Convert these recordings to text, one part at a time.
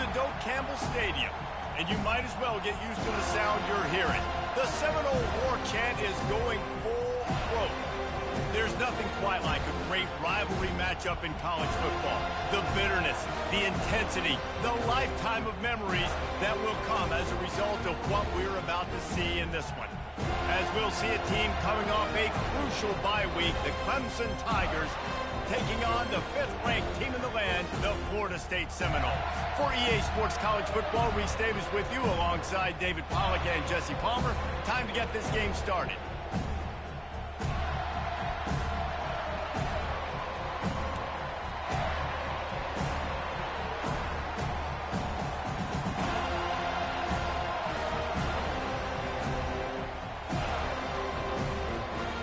the Doak Campbell Stadium, and you might as well get used to the sound you're hearing. The Seminole war chant is going full throat. There's nothing quite like a great rivalry matchup in college football. The bitterness, the intensity, the lifetime of memories that will come as a result of what we're about to see in this one. As we'll see a team coming off a crucial bye week, the Clemson Tigers taking on the 5th-ranked team in the land, the Florida State Seminoles. For EA Sports College Football, Reese Davis with you alongside David Pollack and Jesse Palmer. Time to get this game started.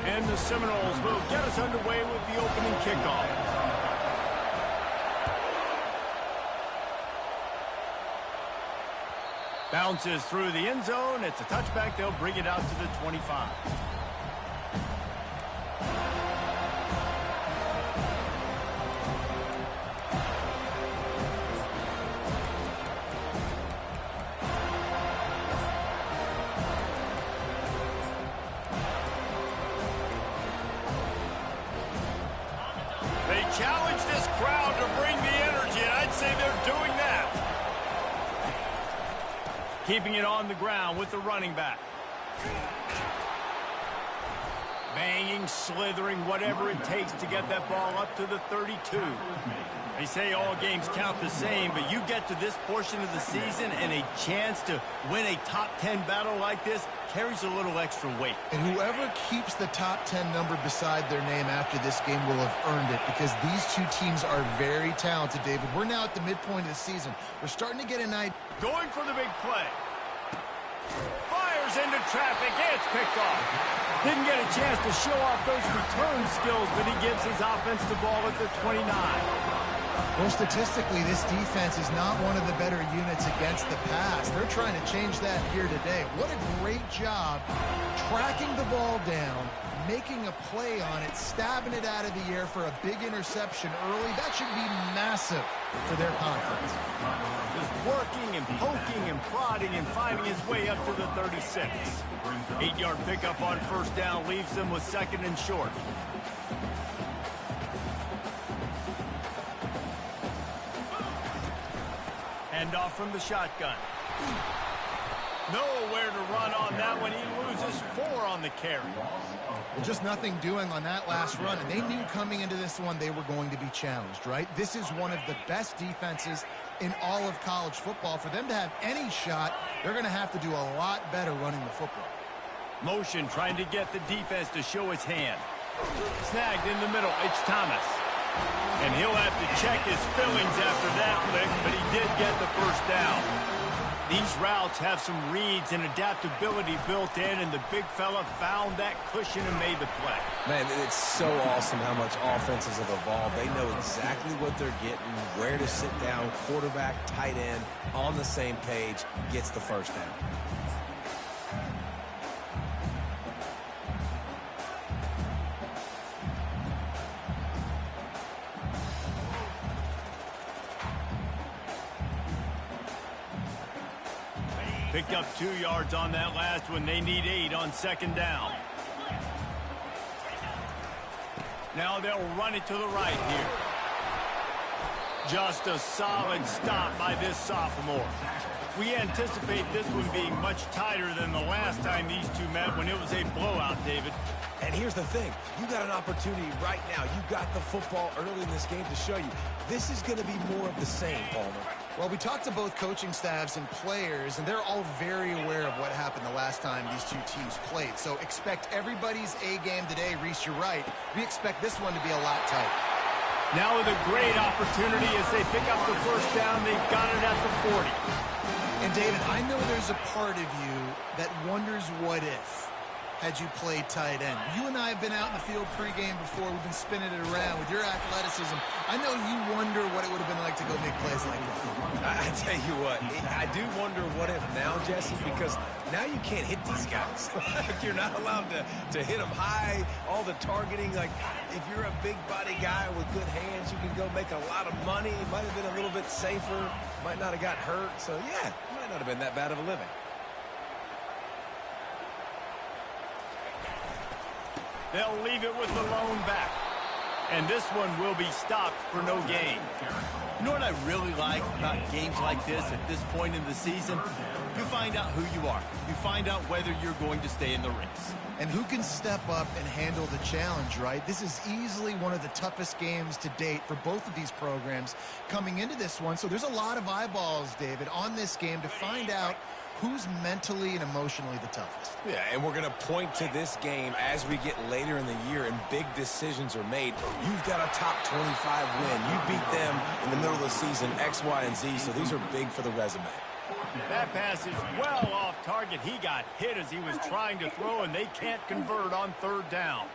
And the Seminoles will get us underway with the opening kickoff. Bounces through the end zone. It's a touchback. They'll bring it out to the 25. Challenge this crowd to bring the energy, and I'd say they're doing that. Keeping it on the ground with the running back. Banging, slithering, whatever it takes to get that ball up to the 32. They say all games count the same, but you get to this portion of the season and a chance to win a top 10 battle like this carries a little extra weight. And whoever keeps the top 10 number beside their name after this game will have earned it, because these two teams are very talented, David. We're now at the midpoint of the season. We're starting to get an idea. Going for the big play. Fires into traffic. It's picked off. Didn't get a chance to show off those return skills, but he gives his offense the ball at the 29. Well, statistically, this defense is not one of the better units against the pass. They're trying to change that here today. What a great job tracking the ball down, making a play on it, stabbing it out of the air for a big interception early. That should be massive for their conference. Just working and poking and prodding and finding his way up to the 36. 8-yard pickup on first down leaves them with 2nd and short. Hand off from the shotgun. Nowhere to run on that one. He loses 4 on the carry. Well, just nothing doing on that last run, and they knew coming into this one they were going to be challenged, right? This is one of the best defenses in all of college football. For them to have any shot, they're going to have to do a lot better running the football. Motion trying to get the defense to show his hand. Snagged in the middle. It's Thomas. And he'll have to check his fillings after that lick, but he did get the first down. These routes have some reads and adaptability built in, and the big fella found that cushion and made the play. Man, it's so awesome how much offenses have evolved. They know exactly what they're getting, where to sit down, quarterback, tight end, on the same page, gets the first down. Picked up 2 yards on that last one. They need 8 on 2nd down. Now they'll run it to the right here. Just a solid stop by this sophomore. We anticipate this one being much tighter than the last time these two met when it was a blowout, David. And here's the thing. You got an opportunity right now. You got the football early in this game to show you. This is going to be more of the same, Palmer. Well, we talked to both coaching staffs and players, and they're all very aware of what happened the last time these two teams played. So expect everybody's A game today. Reese, you're right. We expect this one to be a lot tighter. Now with a great opportunity as they pick up the first down. They've got it at the 40. And, David, I know there's a part of you that wonders what if had you played tight end. You and I have been out in the field pregame before. We've been spinning it around with your athleticism. I know you wonder what it would have been like to go make plays like that. I tell you what, I do wonder what if now, Jesse, because now you can't hit these guys. You're not allowed to hit them high, all the targeting. Like, if you're a big body guy with good hands, you can go make a lot of money. It might have been a little bit safer. Might not have got hurt, so yeah, might not have been that bad of a living. They'll leave it with the lone back. And this one will be stopped for no gain. You know what I really like about games like this at this point in the season? You find out who you are. You find out whether you're going to stay in the race. And who can step up and handle the challenge, right? This is easily one of the toughest games to date for both of these programs coming into this one. So there's a lot of eyeballs, David, on this game to find out who's mentally and emotionally the toughest. Yeah, and we're going to point to this game as we get later in the year and big decisions are made. You've got a top 25 win. You beat them in the middle of the season, X, Y, and Z, so these are big for the resume. That pass is well off target. He got hit as he was trying to throw, and they can't convert on third down.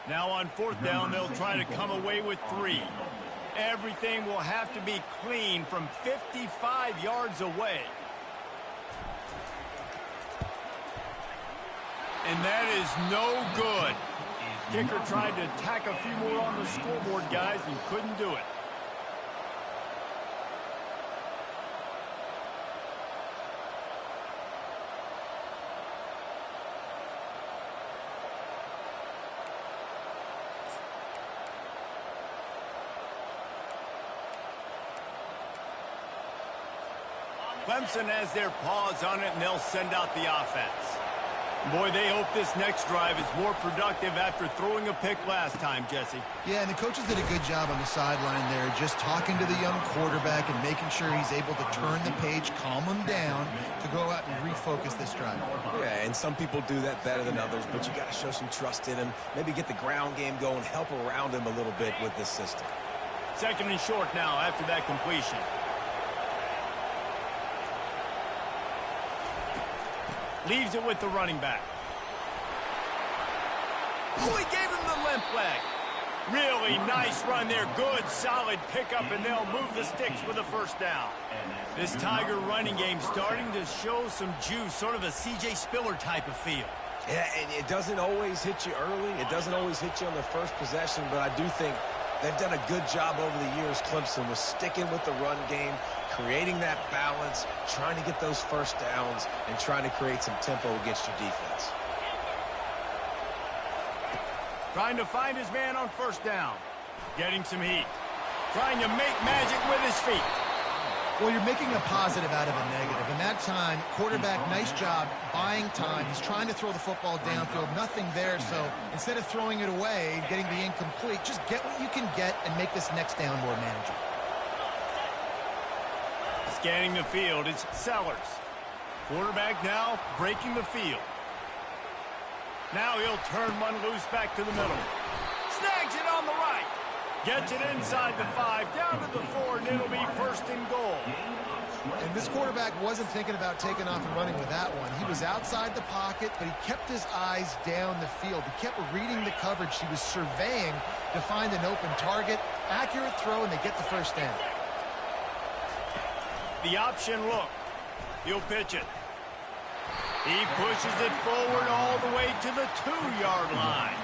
Now on fourth down, they'll try to come away with 3. Everything will have to be clean from 55 yards away. And that is no good. Kicker tried to tack a few more on the scoreboard, guys, and couldn't do it. Clemson has their paws on it, and they'll send out the offense. Boy, they hope this next drive is more productive after throwing a pick last time, Jesse. Yeah, and the coaches did a good job on the sideline there, just talking to the young quarterback and making sure he's able to turn the page, calm him down to go out and refocus this drive. Yeah, and some people do that better than others, but you got to show some trust in him. Maybe get the ground game going, help around him a little bit with this system. 2nd and short now after that completion. Leaves it with the running back. Oh, he gave him the limp leg. Really nice run there. Good, solid pickup, and they'll move the sticks with a first down. This Tiger running game starting to show some juice, sort of a C.J. Spiller type of feel. Yeah, and it doesn't always hit you early. It doesn't always hit you on the first possession, but I do think they've done a good job over the years, Clemson, with sticking with the run game, creating that balance, trying to get those first downs, and trying to create some tempo against your defense. Trying to find his man on first down. Getting some heat. Trying to make magic with his feet. Well, you're making a positive out of a negative. And that time, quarterback, nice job buying time. He's trying to throw the football downfield. Nothing there, so instead of throwing it away, getting the incomplete, just get what you can get and make this next down more manageable. Scanning the field, it's Sellers. Quarterback now breaking the field. Now he'll turn one loose back to the middle. Snags it on the right. Gets it inside the 5, down to the 4, and it'll be 1st and goal. And this quarterback wasn't thinking about taking off and running with that one. He was outside the pocket, but he kept his eyes down the field. He kept reading the coverage. He was surveying to find an open target. Accurate throw, and they get the first down. The option look. He'll pitch it. He pushes it forward all the way to the 2-yard line.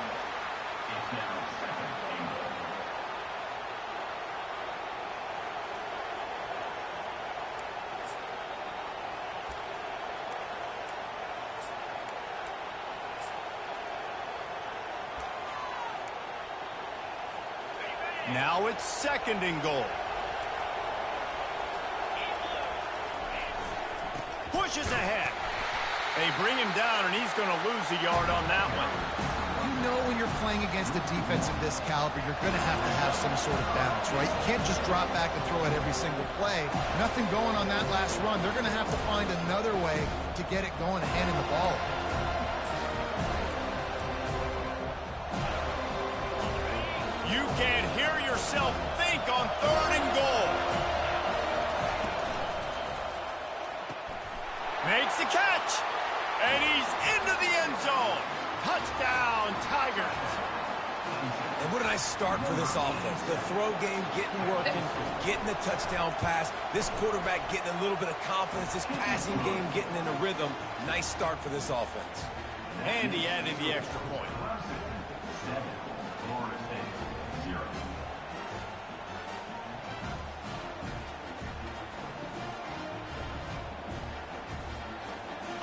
Now it's 2nd and goal. Pushes ahead. They bring him down, and he's going to lose a yard on that one. You know when you're playing against a defense of this caliber, you're going to have some sort of balance, right? You can't just drop back and throw it every single play. Nothing going on that last run. They're going to have to find another way to get it going, handing the ball. You can't hear yourself think on 3rd and goal. Makes the catch. And he's into the end zone. Touchdown, Tigers. And what a nice start for this offense. The throw game getting working, getting the touchdown pass. This quarterback getting a little bit of confidence. This passing game getting in a rhythm. Nice start for this offense. And he added the extra point.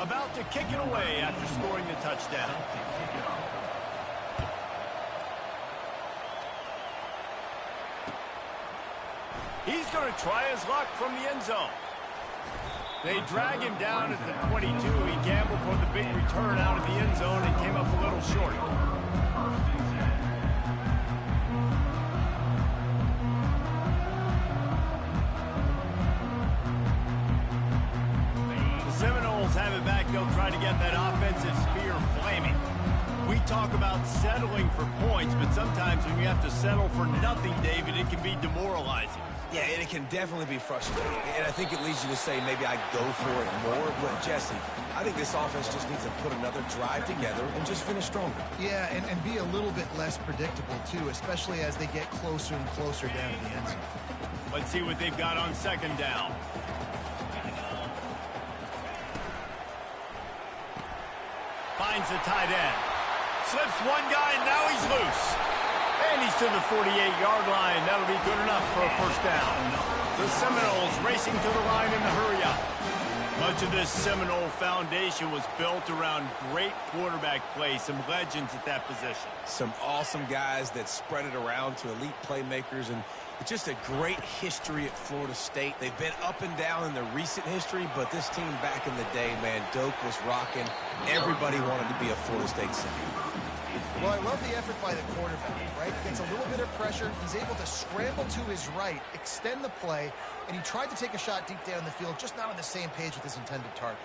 about to kick it away after scoring the touchdown. He's going to try his luck from the end zone. They drag him down at the 22. He gambled for the big return out of the end zone and came up a little short. The Seminoles have it back. They'll try to get that offensive spear flaming. We talk about settling for points, but sometimes when you have to settle for nothing, David, it can be demoralizing. Yeah, and it can definitely be frustrating. And I think it leads you to say maybe I go for it more. But, Jesse, I think this offense just needs to put another drive together and just finish stronger. Yeah, and be a little bit less predictable, too, especially as they get closer and closer down to the end zone. Let's see what they've got on second down. Finds the tight end. Slips one guy, and now he's loose. And he's to the 48-yard line. That'll be good enough for a first down. The Seminoles racing to the line in the hurry-up. Much of this Seminole foundation was built around great quarterback play, some legends at that position. Some awesome guys that spread it around to elite playmakers, and it's just a great history at Florida State. They've been up and down in their recent history, but this team back in the day, man, Doak was rocking. Everybody wanted to be a Florida State senior. Well, I love the effort by the quarterback, right? Gets a little bit of pressure. He's able to scramble to his right, extend the play, and he tried to take a shot deep down the field, just not on the same page with his intended target.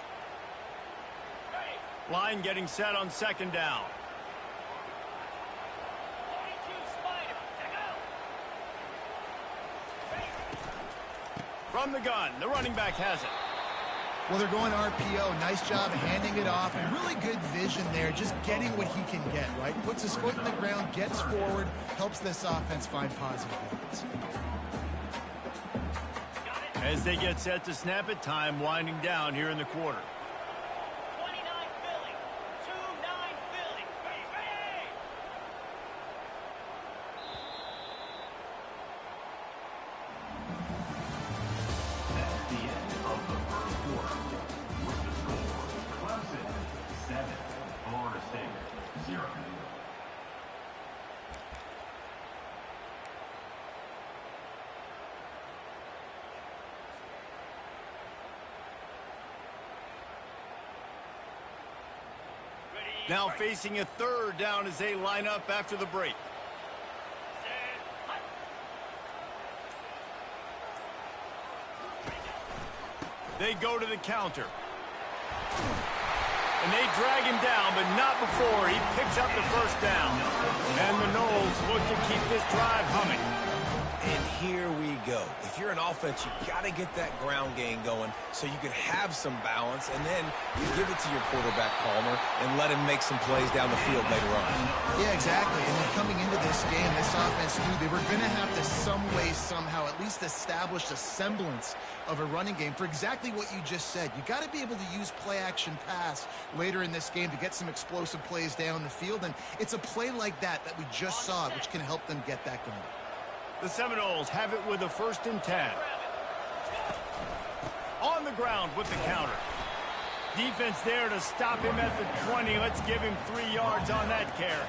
Line getting set on second down. From the gun, the running back has it. Well, they're going RPO. Nice job handing it off, and really good vision there, just getting what he can get, right? Puts his foot in the ground, gets forward, helps this offense find positive balance. As they get set to snap it, time winding down here in the quarter. 29 Philly, 2-9 Philly. Ready. That's the end of the first quarter. With the score, Clemson 7, Florida State 0. Now facing a third down as they line up after the break. They go to the counter. And they drag him down, but not before he picks up the first down. And the Noles look to keep this drive humming. And here we go. If you're an offense, you got to get that ground game going so you can have some balance, and then you give it to your quarterback, Palmer, and let him make some plays down the field later on. Yeah, exactly. And then coming into this game, this offense knew they were going to have to some way, somehow, at least establish a semblance of a running game for exactly what you just said. You got to be able to use play-action pass later in this game to get some explosive plays down the field, and it's a play like that we just saw, which can help them get that going. The Seminoles have it with a 1st and 10. On the ground with the counter. Defense there to stop him at the 20. Let's give him 3 yards on that carry.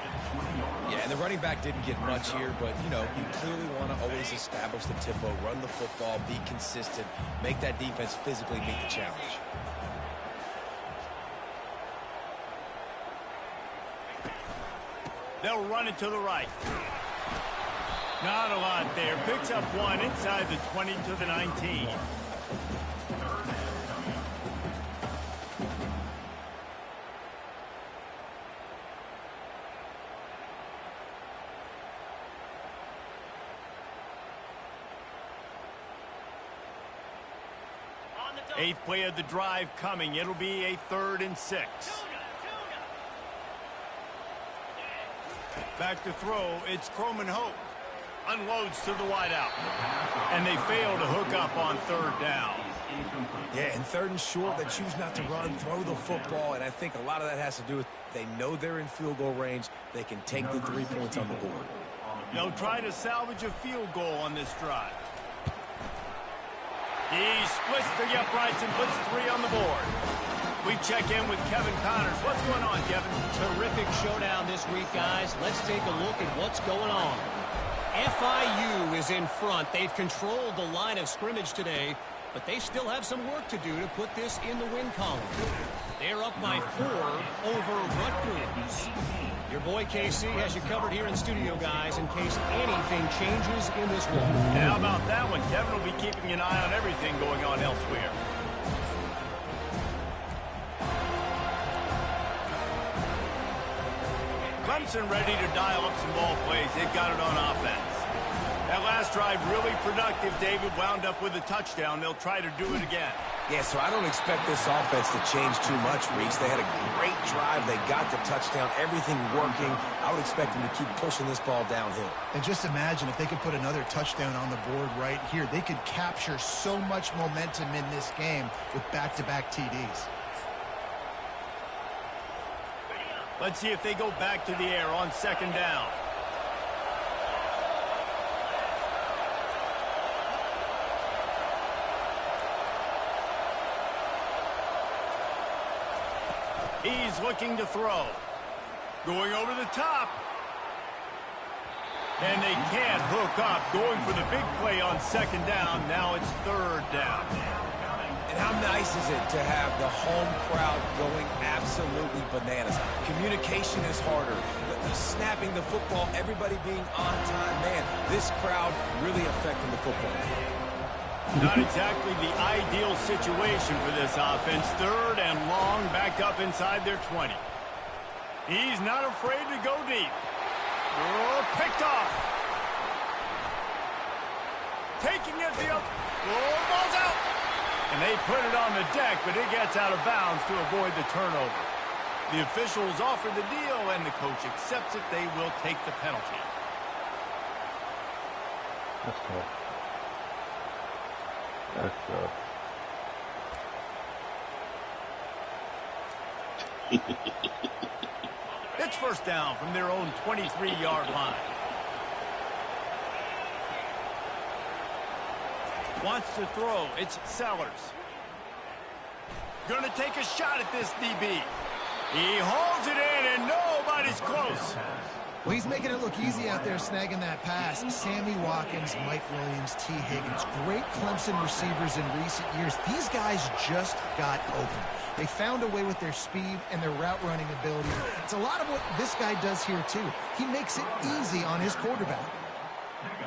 Yeah, and the running back didn't get much here, but, you know, you clearly want to always establish the tempo, run the football, be consistent, make that defense physically meet the challenge. They'll run it to the right. Not a lot there. Picks up one inside the 20 to the 19. Eighth play of the drive coming. It'll be a 3rd and 6. Back to throw. It's Croman Hope. Unloads to the wideout. And they fail to hook up on 3rd down. Yeah, and 3rd and short, they choose not to run, throw the football, and I think a lot of that has to do with they know they're in field goal range. They can take the 3 points on the board. They'll try to salvage a field goal on this drive. He splits the uprights and puts 3 on the board. We check in with Kevin Connors. What's going on, Kevin? Terrific showdown this week, guys. Let's take a look at what's going on. FIU is in front. They've controlled the line of scrimmage today, but they still have some work to do to put this in the win column. They're up by 4 over Rutgers. Your boy KC has you covered here in studio, guys, in case anything changes in this one. And how about that one? Kevin will be keeping an eye on everything going on elsewhere. Clemson ready to dial up some ball plays. They've got it on offense. That last drive really productive. David wound up with a touchdown. They'll try to do it again. Yeah, so I don't expect this offense to change too much, Reese. They had a great drive. They got the touchdown. Everything working. I would expect them to keep pushing this ball downhill. And just imagine if they could put another touchdown on the board right here. They could capture so much momentum in this game with back-to-back TDs. Let's see if they go back to the air on second down. He's looking to throw. Going over the top. And they can't hook up. Going for the big play on second down. Now it's third down. And how nice is it to have the home crowd going absolutely bananas? Communication is harder. The snapping the football, everybody being on time. Man, this crowd really affecting the football. Not exactly the ideal situation for this offense. Third and long, backed up inside their 20. He's not afraid to go deep. Oh, picked off. Taking it the other. Oh, ball's out. And they put it on the deck, but it gets out of bounds to avoid the turnover. The officials offer the deal, and the coach accepts it. They will take the penalty. That's cool. That's It's first down from their own 23-yard line. Wants to throw. It's Sellers. Going to take a shot at this DB. He holds it in, and nobody's close. Well, he's making it look easy out there snagging that pass. Sammy Watkins, Mike Williams, T. Higgins, great Clemson receivers in recent years. These guys just got open. They found a way with their speed and their route running ability. It's a lot of what this guy does here, too. He makes it easy on his quarterback.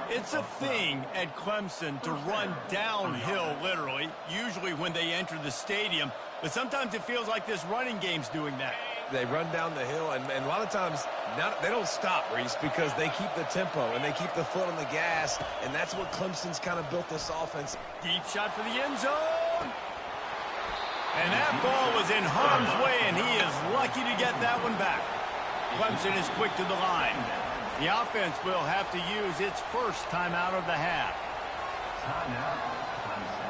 It's a thing at Clemson to run downhill, literally, usually when they enter the stadium. But sometimes it feels like this running game's doing that. They run down the hill, and a lot of times they don't stop, Reese, because they keep the tempo and they keep the foot on the gas, and that's what Clemson's kind of built this offense. Deep shot for the end zone. And that ball was in harm's way, and he is lucky to get that one back. Clemson is quick to the line. The offense will have to use its first timeout of the half. Timeout, Clemson.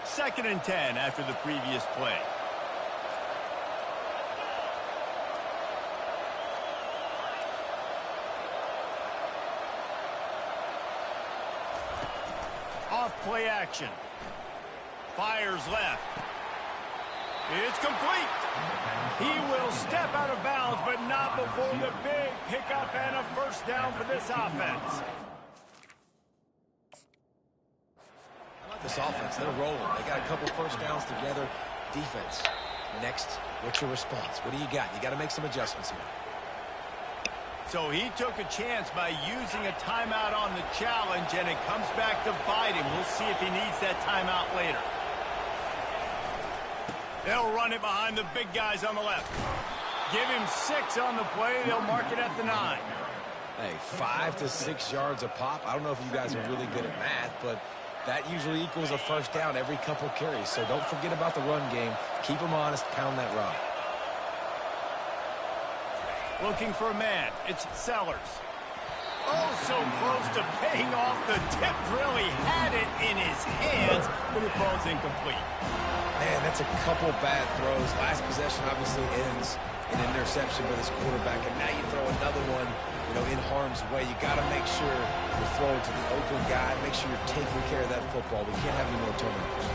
2nd and 10 after the previous play. Off play action. Fires left. It's complete. He will step out of bounds, but not before the big pickup and a first down for this offense. This offense, they're rolling. They got a couple first downs together. Defense. Next, what's your response? What do you got? You got to make some adjustments here. So he took a chance by using a timeout on the challenge, and it comes back to bite him. We'll see if he needs that timeout later. They'll run it behind the big guys on the left. Give him 6 on the play. They'll mark it at the 9. Hey, 5 to 6 yards a pop. I don't know if you guys are really good at math, but that usually equals a first down every couple carries. So don't forget about the run game. Keep them honest. Pound that rock. Looking for a man. It's Sellers. Oh, so close to paying off. The tip really had it in his hands, but it falls incomplete. Man, that's a couple bad throws. Last possession obviously ends in an interception by this quarterback, and now you throw another one in harm's way. You got to make sure you're throwing to the open guy. Make sure you're taking care of that football. We can't have any more turnovers.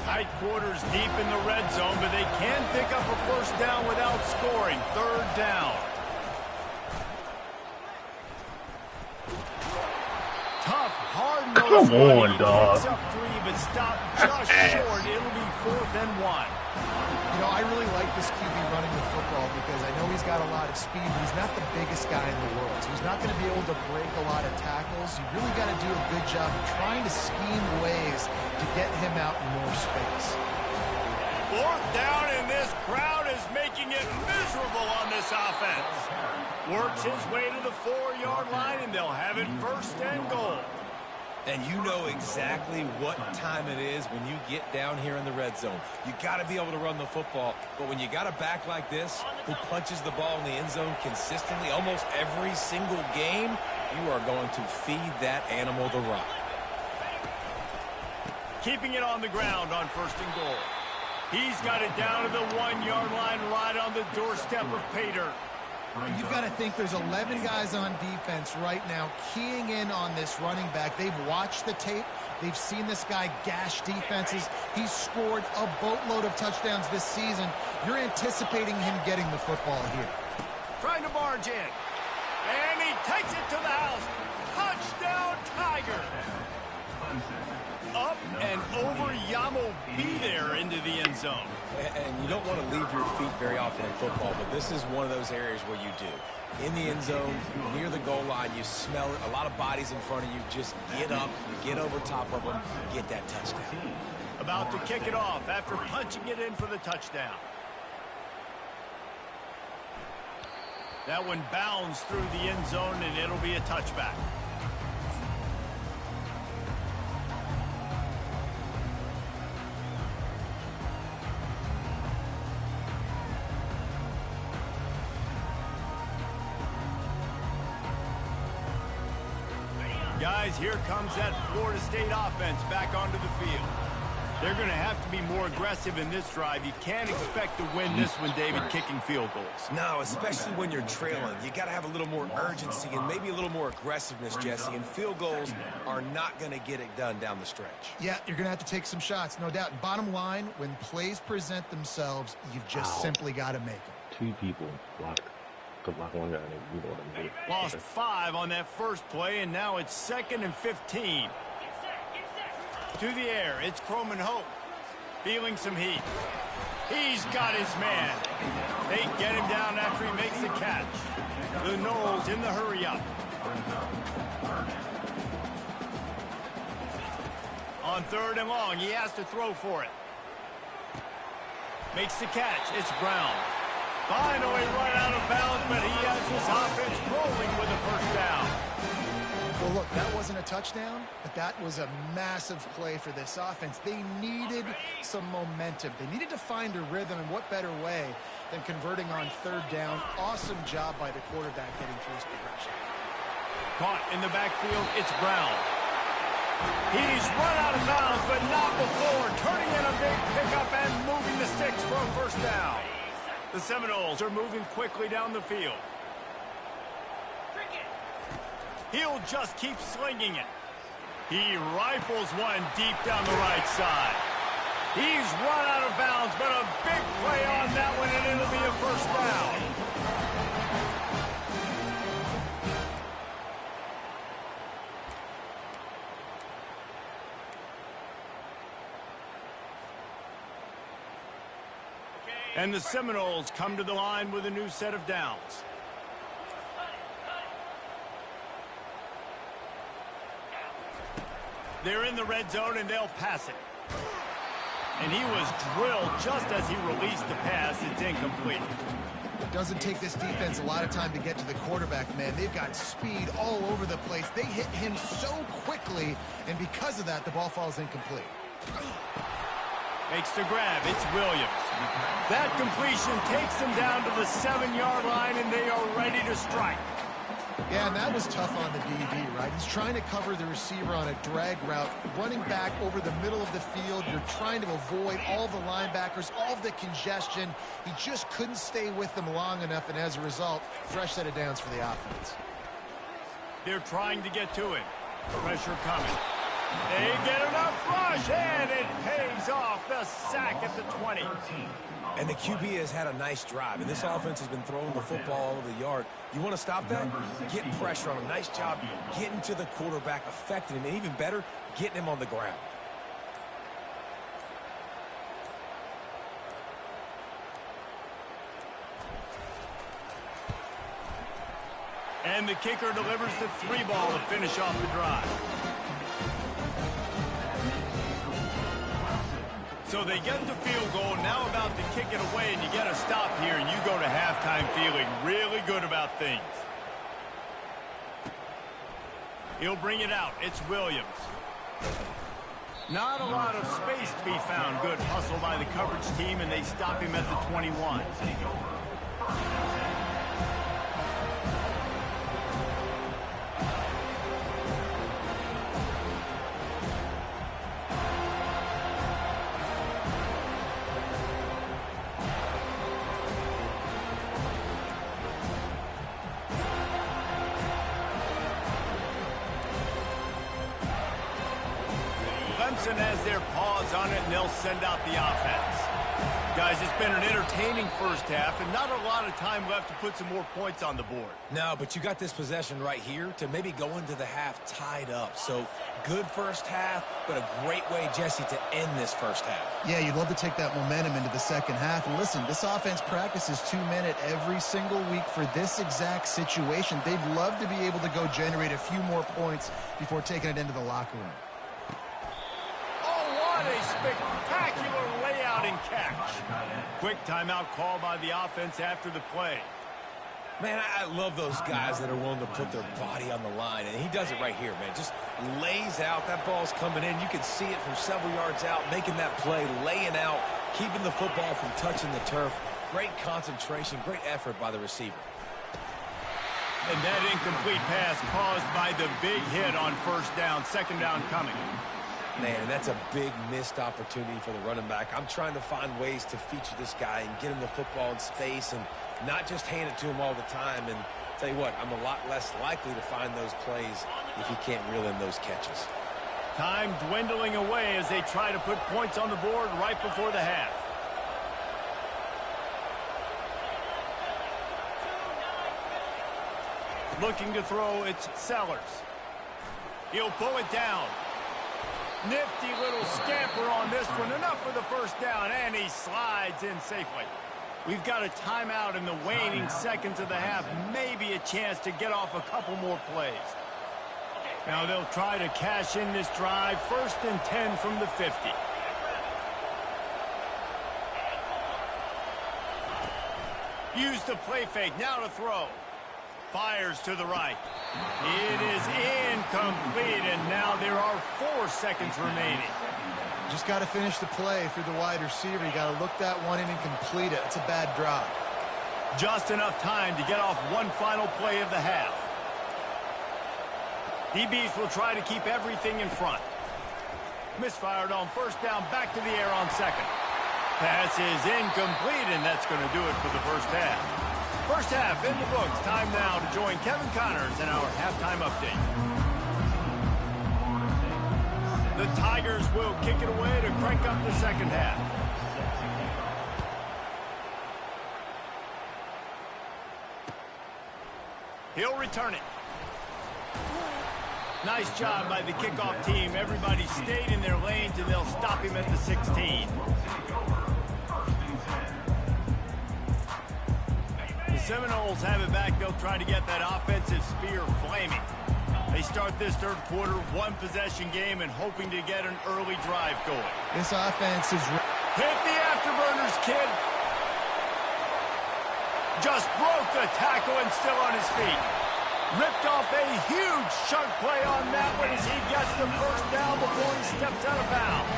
Tight quarters deep in the red zone, but they can pick up a first down without scoring. Third down. Tough, hard-nosed Come on, running. dog. Picks up 3, but stopped just short. It'll be 4th and 1. I really like this QB running the football because I know he's got a lot of speed, but he's not the biggest guy in the world. So he's not going to be able to break a lot of tackles. You really got to do a good job of trying to scheme ways to get him out in more space. 4th down, and this crowd is making it miserable on this offense. Works his way to the 4-yard line, and they'll have it 1st and goal. And you know exactly what time it is when you get down here in the red zone. You got to be able to run the football, but when you got a back like this who punches the ball in the end zone consistently almost every single game, you are going to feed that animal the rock. Keeping it on the ground on 1st and goal. He's got it down to the 1-yard line right on the doorstep of pay dirt. You've got to think there's 11 guys on defense right now keying in on this running back. They've watched the tape. They've seen this guy gash defenses. He's scored a boatload of touchdowns this season. You're anticipating him getting the football here. Trying to barge in. And he takes it to the house. Touchdown, Tiger. Up and over Yamo B there into the end zone. And you don't want to leave your feet very often in football, but this is one of those areas where you do. In the end zone, near the goal line, you smell it. A lot of bodies in front of you. Just get up, get over top of them, get that touchdown. About to kick it off after punching it in for the touchdown. That one bounds through the end zone, and it'll be a touchback. Guys, here comes that Florida State offense back onto the field. They're going to have to be more aggressive in this drive. You can't expect to win this one, David, kicking field goals. No, especially when you're trailing. You got to have a little more urgency and maybe a little more aggressiveness, Jesse. And field goals are not going to get it done down the stretch. Yeah, you're going to have to take some shots, no doubt. Bottom line, when plays present themselves, you've just simply got to make them. 2 people blocked. Block one guy, you know what I mean. Lost 5 on that first play, and now it's 2nd and 15. To the air, it's Croman Hope. Feeling some heat. He's got his man. They get him down after he makes the catch. The Knowles in the hurry-up. On 3rd and long, he has to throw for it. Makes the catch. It's Brown. Finally run out of bounds, but he has his offense rolling with a first down. Well, look, that wasn't a touchdown, but that was a massive play for this offense. They needed some momentum. They needed to find a rhythm, and what better way than converting on 3rd down. Awesome job by the quarterback getting through his progression. Caught in the backfield, it's Brown. He's run out of bounds, but not before. Turning in a big pickup and moving the sticks for a first down. The Seminoles are moving quickly down the field. He'll just keep slinging it. He rifles one deep down the right side. He's run out of bounds, but a big play on that one, and it'll be a first down. And the Seminoles come to the line with a new set of downs. They're in the red zone, and they'll pass it. And he was drilled just as he released the pass. It's incomplete. It doesn't take this defense a lot of time to get to the quarterback, man. They've got speed all over the place. They hit him so quickly, and because of that, the ball falls incomplete. Makes the grab. It's Williams. That completion takes them down to the 7-yard line, and they are ready to strike. Yeah, and that was tough on the DB, right? He's trying to cover the receiver on a drag route, running back over the middle of the field. You're trying to avoid all the linebackers, all of the congestion. He just couldn't stay with them long enough, and as a result, fresh set of downs for the offense. They're trying to get to him. Pressure coming. They get enough rush, and it pays off. The sack at the 20. And the QB has had a nice drive, and this offense has been throwing the football all over the yard. You want to stop that? Get pressure on him. Nice job getting to the quarterback, affecting him, and even better, getting him on the ground. And the kicker delivers the 3 ball to finish off the drive. So they get the field goal, now about to kick it away, and you get a stop here, and you go to halftime feeling really good about things. He'll bring it out. It's Williams. Not a lot of space to be found. Good hustle by the coverage team, and they stop him at the 21. Clemson has their paws on it, and they'll send out the offense. Guys, it's been an entertaining first half, and not a lot of time left to put some more points on the board. No, but you got this possession right here to maybe go into the half tied up. So good first half, but a great way, Jesse, to end this first half. Yeah, you'd love to take that momentum into the second half. And listen, this offense practices 2-minute every single week for this exact situation. They'd love to be able to go generate a few more points before taking it into the locker room. What a spectacular layout and catch. Quick timeout call by the offense after the play. Man, I love those guys that are willing to put their body on the line, and he does it right here, man. Just lays out. That ball's coming in. You can see it from several yards out, making that play, laying out, keeping the football from touching the turf. Great concentration, great effort by the receiver. And that incomplete pass caused by the big hit on first down, second down coming. Man, that's a big missed opportunity for the running back. I'm trying to find ways to feature this guy and get him the football in space and not just hand it to him all the time. And tell you what, I'm a lot less likely to find those plays if he can't reel in those catches. Time dwindling away as they try to put points on the board right before the half. Looking to throw, it's Sellers. He'll pull it down. Nifty little scamper on this one. Enough for the first down, and he slides in safely. We've got a timeout in the waning seconds of the half. Maybe a chance to get off a couple more plays. Now they'll try to cash in this drive. 1st and 10 from the 50. Use the play fake. Now to throw. Fires to the right. It is incomplete, and now there are 4 seconds remaining. Just got to finish the play for the wide receiver. You got to look that one in and complete it. It's a bad drop. Just enough time to get off one final play of the half. DBs will try to keep everything in front. Misfired on first down, back to the air on second. Pass is incomplete, and that's going to do it for the first half. First half in the books. Time now to join Kevin Connors in our halftime update. The Tigers will kick it away to crank up the second half. He'll return it. Nice job by the kickoff team. Everybody stayed in their lanes, and they'll stop him at the 16. The Seminoles have it back. They'll try to get that offensive spear flaming. They start this third quarter, one-possession game, and hoping to get an early drive going. This offense is... Hit the afterburners, kid. Just broke the tackle and still on his feet. Ripped off a huge chunk play on that one as he gets the first down before he steps out of bounds.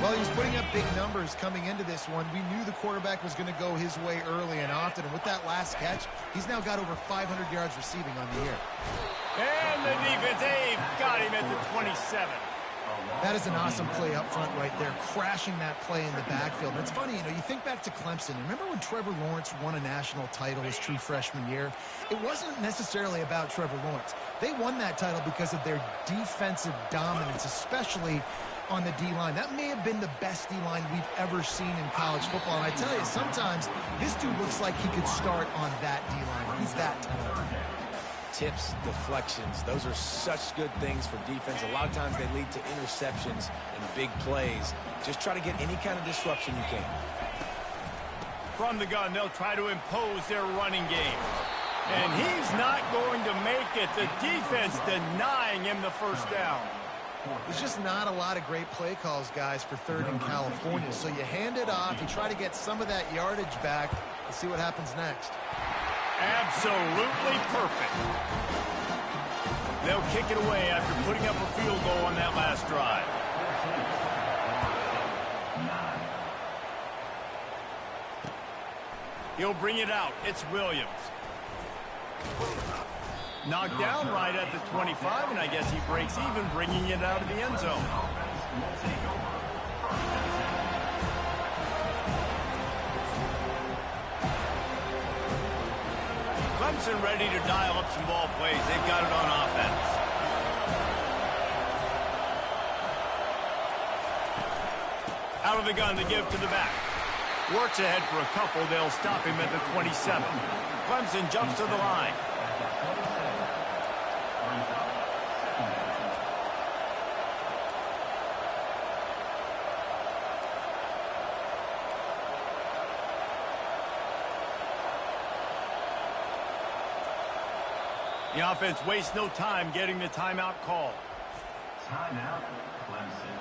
Well, he was putting up big numbers coming into this one. We knew the quarterback was going to go his way early and often. And with that last catch, he's now got over 500 yards receiving on the year. And the defense, they've got him at the 27. That is an awesome play up front right there, crashing that play in the backfield. And it's funny, you think back to Clemson. Remember when Trevor Lawrence won a national title his true freshman year? It wasn't necessarily about Trevor Lawrence. They won that title because of their defensive dominance, especially on the D-line. That may have been the best D-line we've ever seen in college football. And I tell you, sometimes this dude looks like he could start on that D-line. He's that talented. Tips, deflections, those are such good things for defense. A lot of times they lead to interceptions and big plays. Just try to get any kind of disruption you can. From the gun, they'll try to impose their running game. And he's not going to make it. The defense denying him the first down. There's just not a lot of great play calls, guys, for third in California. So you hand it off, you try to get some of that yardage back, and see what happens next. Absolutely perfect. They'll kick it away after putting up a field goal on that last drive. He'll bring it out. It's Williams. Knocked down right at the 25, and I guess he breaks even, bringing it out of the end zone. Clemson ready to dial up some ball plays. They've got it on offense. Out of the gun to give to the back. Works ahead for a couple. They'll stop him at the 27. Clemson jumps to the line. The offense wastes no time getting the timeout call. Timeout, Clemson.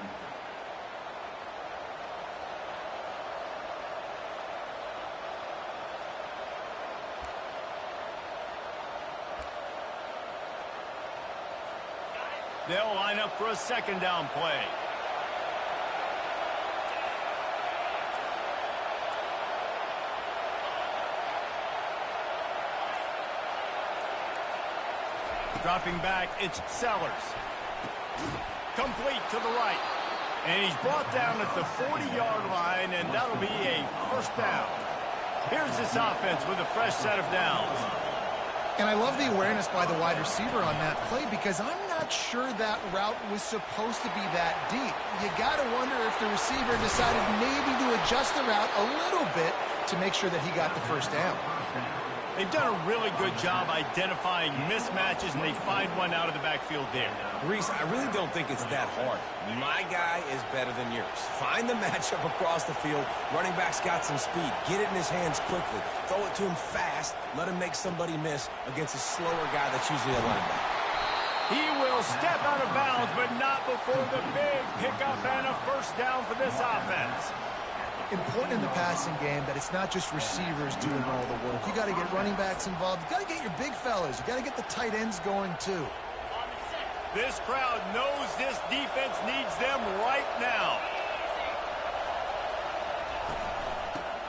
They'll line up for a second down play. Dropping back, it's Sellers. Complete to the right. And he's brought down at the 40-yard line, and that'll be a first down. Here's this offense with a fresh set of downs. And I love the awareness by the wide receiver on that play, because I'm not sure that route was supposed to be that deep. You got to wonder if the receiver decided maybe to adjust the route a little bit to make sure that he got the first down. They've done a really good job identifying mismatches, and they find one out of the backfield there. Reese, I really don't think it's that hard. My guy is better than yours. Find the matchup across the field. Running back's got some speed. Get it in his hands quickly. Throw it to him fast. Let him make somebody miss against a slower guy that's usually a linebacker. He will step out of bounds, but not before the big pickup and a first down for this offense. Important in the passing game that it's not just receivers doing all the work. You got to get running backs involved. You got to get your big fellas. You got to get the tight ends going too. This crowd knows this defense needs them right now.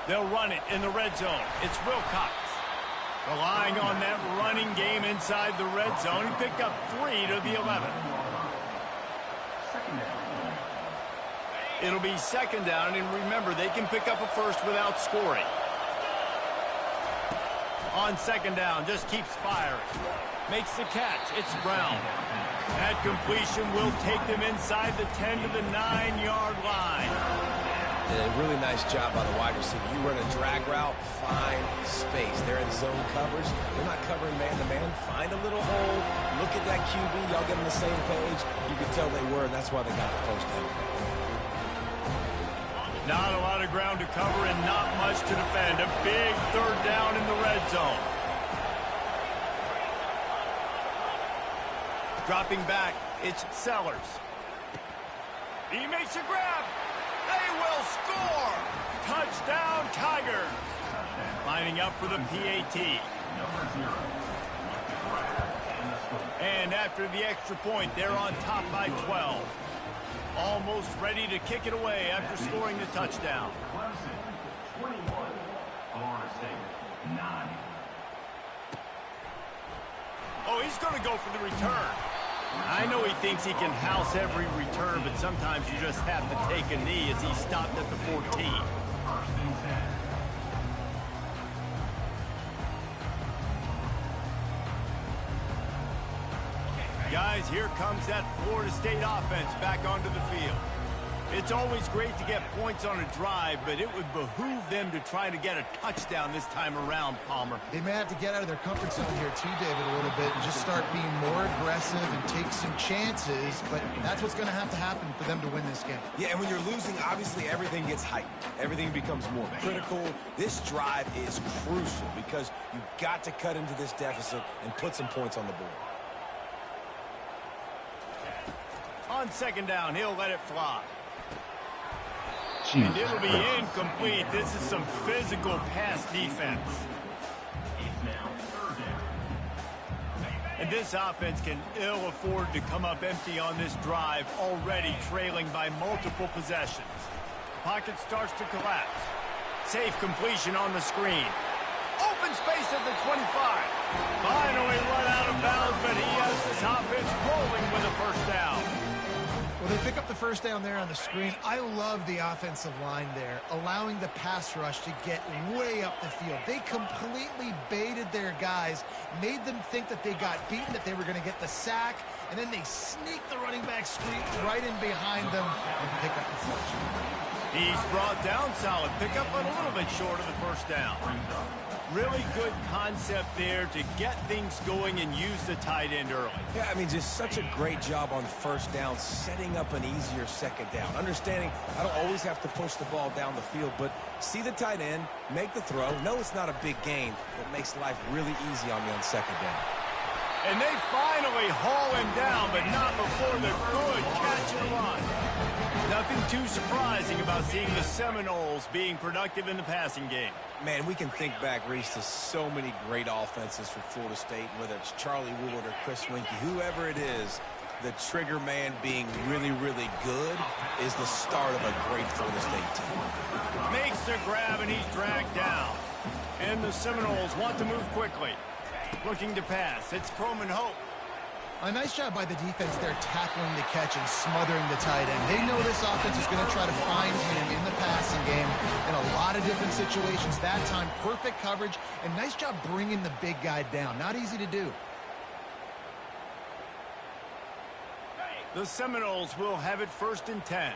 They'll run it in the red zone. It's Wilcox. Relying on that running game inside the red zone. He picked up 3 to the 11. It'll be second down, and remember, they can pick up a first without scoring. On second down, just keeps firing. Makes the catch. It's Brown. That completion will take them inside the 10 to the 9-yard line. A really nice job by the wide receiver. You run a drag route, find space. They're in zone covers. They're not covering man-to-man. Find a little hole. Look at that QB. Y'all get on the same page. You can tell they were, and that's why they got the first down. Not a lot of ground to cover and not much to defend. A big third down in the red zone. Dropping back, it's Sellers. He makes a grab. They will score. Touchdown, Tigers. Lining up for the PAT. And after the extra point, they're on top by 12. Almost ready to kick it away after scoring the touchdown. Clemson, 21. Florida State, 9. Oh, he's going to go for the return. I know he thinks he can house every return, but sometimes you just have to take a knee as he stopped at the 14. First and 10. Guys, here comes that Florida State offense back onto the field. It's always great to get points on a drive, but it would behoove them to try to get a touchdown this time around, Palmer. They may have to get out of their comfort zone here too, David, a little bit and just start being more aggressive and take some chances, but that's what's going to happen for them to win this game. Yeah, and when you're losing, obviously everything gets heightened. Everything becomes more critical. This drive is crucial because you've got to cut into this deficit and put some points on the board. On second down, he'll let it fly. Jesus And it'll be Christ. incomplete. This is some physical pass defense. It's now third down. And this offense can ill afford to come up empty on this drive, already trailing by multiple possessions. Pocket starts to collapse. Safe completion on the screen. Open space at the 25. Finally run out of bounds, but he has this offense rolling with a first down. Well, they pick up the first down there on the screen. I love the offensive line there, allowing the pass rush to get way up the field. They completely baited their guys, made them think that they got beaten, that they were going to get the sack, and then they sneak the running back screen right in behind them and pick up the first. He's brought down solid pickup, but a little bit short of the first down. Really good concept there to get things going and use the tight end early. Yeah, I mean, just such a great job on first down, setting up an easier second down. Understanding I don't always have to push the ball down the field, but see the tight end, make the throw. No, it's not a big gain, but makes life really easy on me on second down. And they finally haul him down, but not before the good catch and run. Nothing too surprising about seeing the Seminoles being productive in the passing game. Man, we can think back, Reese, to so many great offenses for Florida State, whether it's Charlie Woolard or Chris Winkie, whoever it is, the trigger man being really, really good is the start of a great Florida State team. Makes the grab, and he's dragged down. And the Seminoles want to move quickly. Looking to pass. It's Croman Hope. A nice job by the defense there tackling the catch and smothering the tight end. They know this offense is going to try to find him in the passing game in a lot of different situations. That time, perfect coverage, and nice job bringing the big guy down. Not easy to do. The Seminoles will have it first and 10.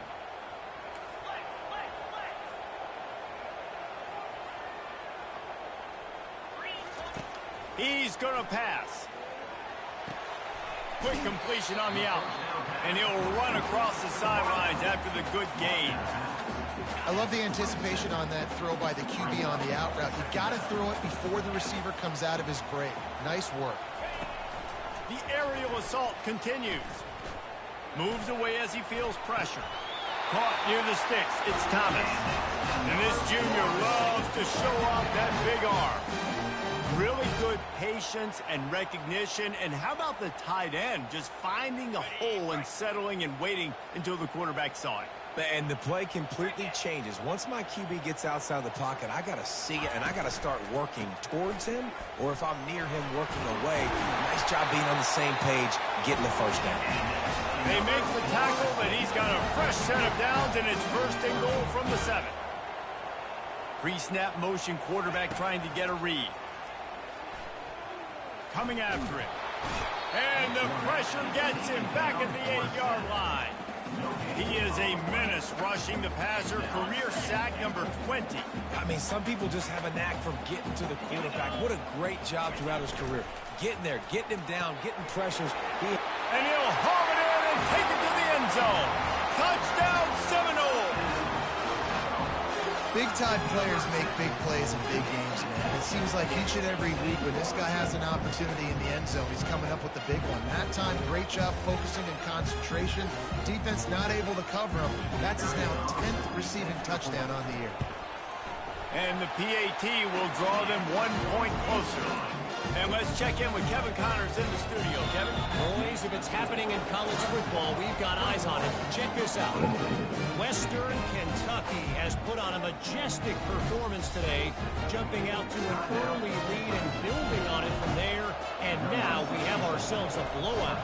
He's going to pass. Quick completion on the out. And he'll run across the sidelines after the good gain. I love the anticipation on that throw by the QB on the out route. You got to throw it before the receiver comes out of his break. Nice work. The aerial assault continues. Moves away as he feels pressure. Caught near the sticks. It's Thomas. And this junior loves to show off that big arm. Really good patience and recognition. And how about the tight end just finding a hole and settling and waiting until the quarterback saw it? And the play completely changes. Once my QB gets outside the pocket, I got to see it, and I got to start working towards him, or if I'm near him working away, nice job being on the same page, getting the first down. They make the tackle, but he's got a fresh set of downs, and it's first and goal from the 7. Pre-snap motion quarterback trying to get a read. Coming after him. And the pressure gets him back at the 8-yard line. He is a menace rushing the passer. Career sack number 20. I mean, some people just have a knack for getting to the quarterback. What a great job throughout his career. Getting there, getting him down, getting pressures. And he'll haul it in and take it to the end zone. Touchdown, Seminoles. Big-time players make big plays in big games, man. It seems like each and every week when this guy has an opportunity in the end zone, he's coming up with the big one. That time, great job focusing and concentration. Defense not able to cover him. That's his now 10th receiving touchdown on the year. And the PAT will draw them 1 point closer. And let's check in with Kevin Connors in the studio. Kevin? Boys, if it's happening in college football, we've got eyes on it. Check this out. Western Kentucky has put on a majestic performance today, jumping out to an early lead and building on it from there. And now we have ourselves a blowout.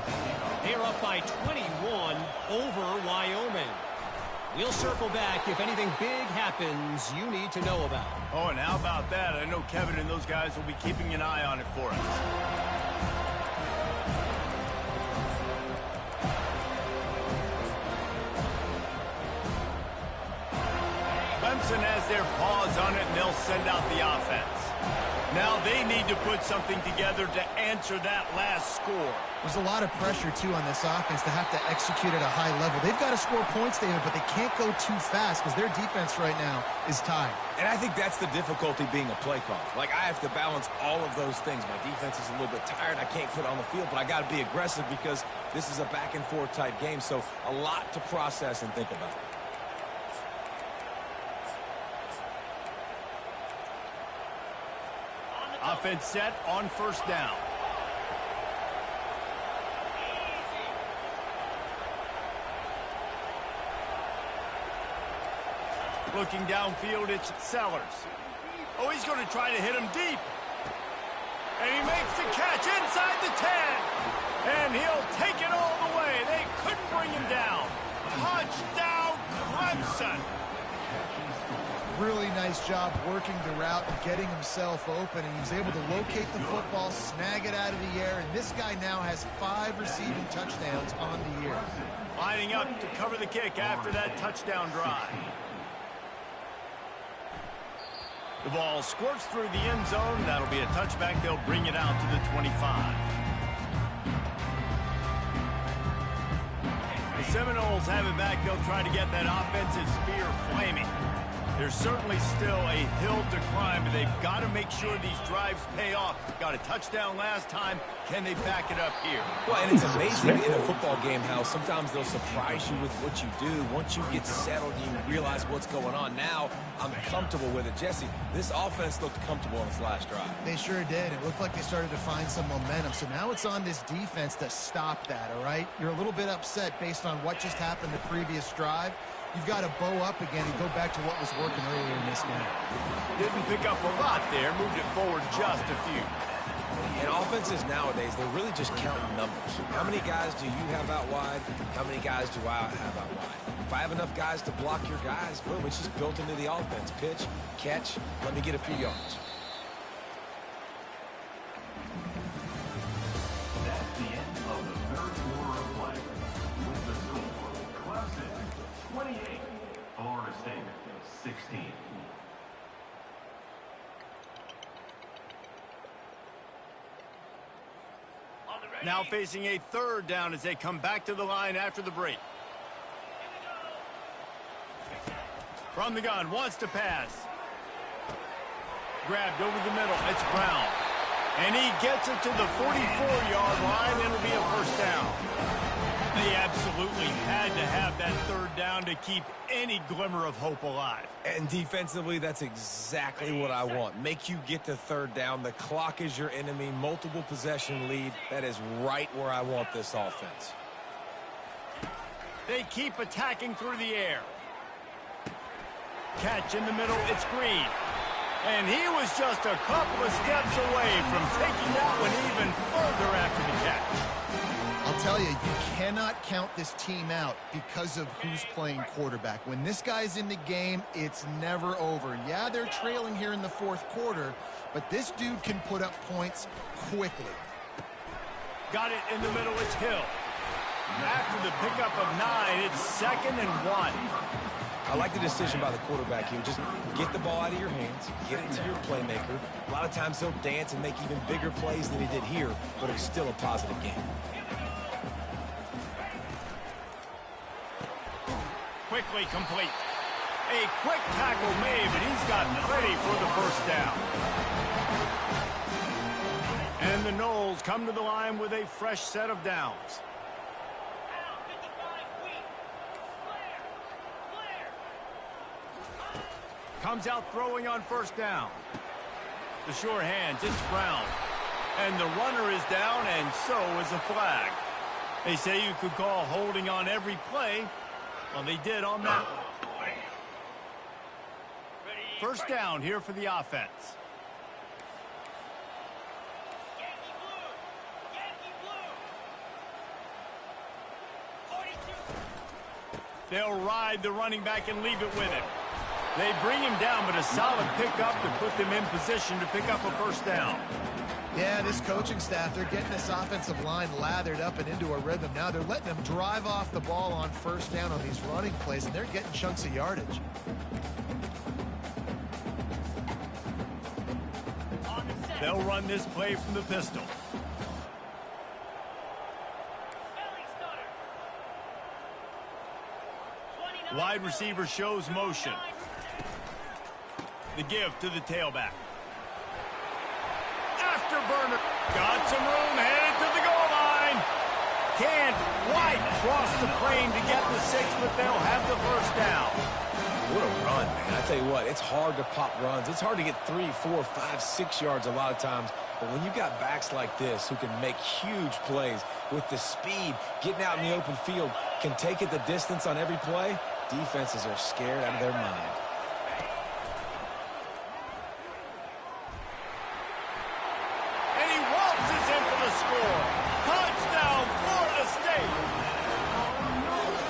They're up by 21 over Wyoming. We'll circle back if anything big happens you need to know about. Oh, and how about that? I know Kevin and those guys will be keeping an eye on it for us. Clemson has their paws on it, and they'll send out the offense. Now they need to put something together to answer that last score. There's a lot of pressure, too, on this offense to have to execute at a high level. They've got to score points, David, but they can't go too fast because their defense right now is tired. And I think that's the difficulty being a play caller. Like, I have to balance all of those things. My defense is a little bit tired. I can't put it on the field, but I got to be aggressive because this is a back-and-forth type game, so a lot to process and think about. Offense set on first down. Looking downfield, it's Sellers. Oh, he's going to try to hit him deep. And he makes the catch inside the 10. And he'll take it all the way. They couldn't bring him down. Touchdown, Clemson. Really nice job working the route and getting himself open, and he was able to locate the football, snag it out of the air, and this guy now has 5 receiving touchdowns on the year. Lining up to cover the kick after that touchdown drive. The ball squirts through the end zone. That'll be a touchback. They'll bring it out to the 25. The Seminoles have it back. They'll try to get that offensive spear flaming. There's certainly still a hill to climb, but they've got to make sure these drives pay off. Got a touchdown last time. Can they back it up here? Well, and it's amazing in a football game how sometimes they'll surprise you with what you do. Once you get settled, you realize what's going on. Now, I'm comfortable with it. Jesse, this offense looked comfortable on its last drive. They sure did. It looked like they started to find some momentum. So now it's on this defense to stop that, all right? You're a little bit upset based on what just happened the previous drive. You've got to bow up again and go back to what was working earlier in this game. Didn't pick up a lot there. Moved it forward just a few. And offenses nowadays, they're really just counting numbers. How many guys do you have out wide? How many guys do I have out wide? If I have enough guys to block your guys, boom, it's just built into the offense. Pitch, catch, let me get a few yards. That's the end of the third quarter of play. With the score, Clemson 28, Florida State 16. Now facing a third down as they come back to the line after the break. From the gun, wants to pass. Grabbed over the middle, it's Brown. And he gets it to the 44-yard line, and it'll be a first down. They absolutely had to have that third down to keep any glimmer of hope alive. And defensively, that's exactly what I want. Make you get to third down. The clock is your enemy. Multiple possession lead. That is right where I want this offense. They keep attacking through the air. Catch in the middle, it's Green. And he was just a couple of steps away from taking that one even further after the catch. I'll tell you, you cannot count this team out because of who's playing quarterback. When this guy's in the game, it's never over. Yeah, they're trailing here in the fourth quarter, but this dude can put up points quickly. Got it in the middle, it's Hill. After the pickup of 9, it's 2nd and 1. I like the decision by the quarterback here. Just get the ball out of your hands, get it to your playmaker. A lot of times he'll dance and make even bigger plays than he did here, but it's still a positive game. Quickly complete. A quick tackle made, but he's got plenty for the first down. And the Noles come to the line with a fresh set of downs. Comes out throwing on first down. The sure hands, it's Brown. And the runner is down, and so is a flag. They say you could call holding on every play. Well, they did on that one. First down here for the offense. Yankee blue. Yankee blue. 42. They'll ride the running back and leave it with him. They bring him down, but a solid pickup to put them in position to pick up a first down. Yeah, this coaching staff, they're getting this offensive line lathered up and into a rhythm. Now they're letting them drive off the ball on first down on these running plays, and they're getting chunks of yardage. They'll run this play from the pistol. Wide receiver shows motion. The give to the tailback. Afterburner. Got some room, headed to the goal line. Can't quite cross the plane to get the 6, but they'll have the first down. What a run, man. I tell you what, it's hard to pop runs. It's hard to get 3, 4, 5, 6 yards a lot of times. But when you've got backs like this who can make huge plays with the speed, getting out in the open field, can take it the distance on every play, defenses are scared out of their mind. And he waltzes in for the score. Touchdown, Florida State.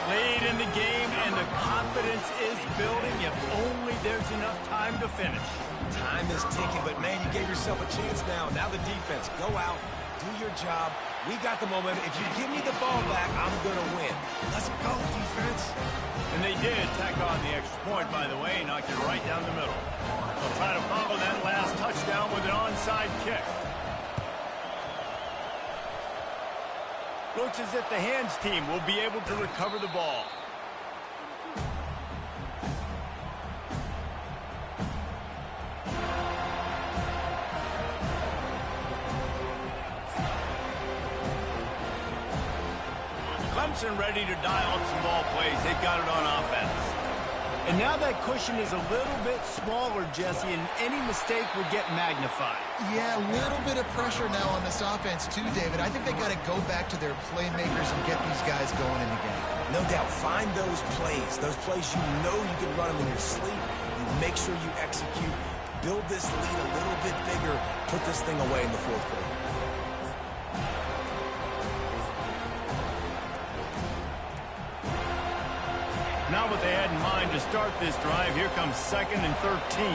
Late in the game, and the confidence is building if only there's enough time to finish. Time is ticking, but, man, you gave yourself a chance now. Now the defense, go out, do your job. We got the momentum. If you give me the ball back, I'm going to win. Let's go, defense. And they did tack on the extra point, by the way, knocked it right down the middle. They'll try to follow that last touchdown with an onside kick. Looks as if the hands team will be able to recover the ball. Clemson ready to dial up some ball plays. They've got it on offense. And now that cushion is a little bit smaller, Jesse, and any mistake would get magnified. Yeah, a little bit of pressure now on this offense too, David. I think they got to go back to their playmakers and get these guys going in the game. No doubt, find those plays you know you can run them in your sleep. You make sure you execute, build this lead a little bit bigger, put this thing away in the fourth quarter. Not what they had in mind to start this drive. Here comes 2nd and 13.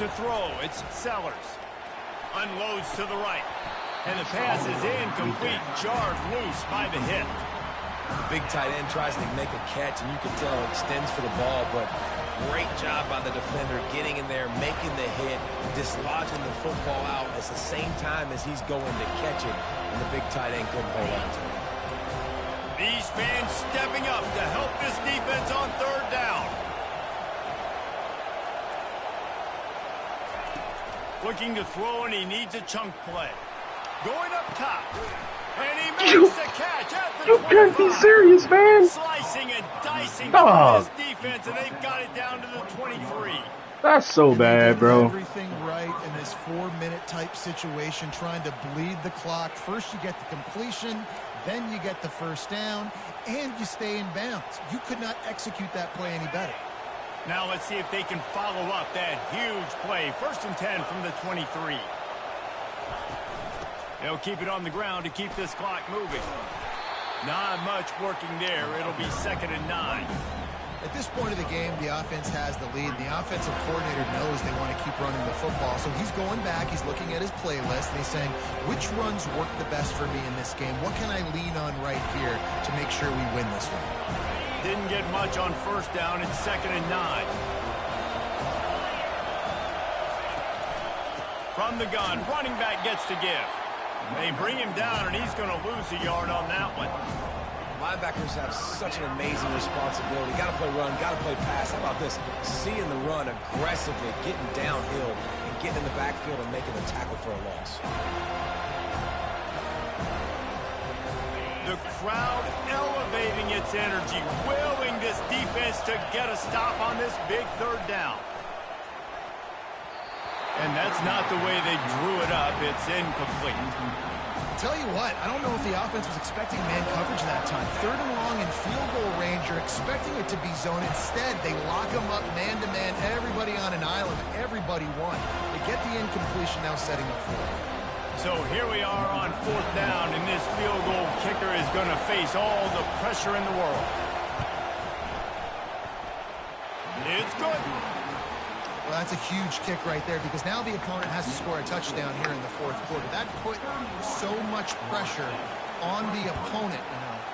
To throw, it's Sellers. Unloads to the right. And the pass is incomplete, jarred loose by the hit. The big tight end tries to make a catch, and you can tell it extends for the ball, but great job by the defender getting in there, making the hit, dislodging the football out at the same time as he's going to catch it, and the big tight end couldn't hold on to it. These fans stepping up to help this defense on 3rd down. Looking to throw, and he needs a chunk play. Going up top. And he makes the catch at the 25. You can't be serious, man. Slicing and dicing Dog. this defense, and they've got it down to the 23. That's so bad, bro. Everything right in this 4-minute type situation, trying to bleed the clock. First you get the completion, then you get the first down, and you stay in bounds. You could not execute that play any better. Now let's see if they can follow up that huge play. 1st and 10 from the 23. They'll keep it on the ground to keep this clock moving. Not much working there. It'll be 2nd and 9. At this point of the game, the offense has the lead. The offensive coordinator knows they want to keep running the football. So he's going back, he's looking at his playlist, and he's saying, which runs work the best for me in this game? What can I lean on right here to make sure we win this one? Didn't get much on 1st down. It's 2nd and 9. From the gun, running back gets to give. They bring him down, and he's going to lose a yard on that one. Linebackers have such an amazing responsibility. Got to play run, got to play pass. How about this? Seeing the run aggressively, getting downhill, and getting in the backfield and making a tackle for a loss. The crowd elevating its energy, willing this defense to get a stop on this big 3rd down. And that's not the way they drew it up. It's incomplete. Tell you what, I don't know if the offense was expecting man coverage that time. 3rd and long in field goal range, you're expecting it to be zone. Instead, they lock them up man-to-man, everybody on an island, everybody won. They get the incompletion, now setting up 4. So here we are on 4th down, and this field goal kicker is going to face all the pressure in the world. It's good. Well, that's a huge kick right there because now the opponent has to score a touchdown here in the 4th quarter. That put so much pressure on the opponent.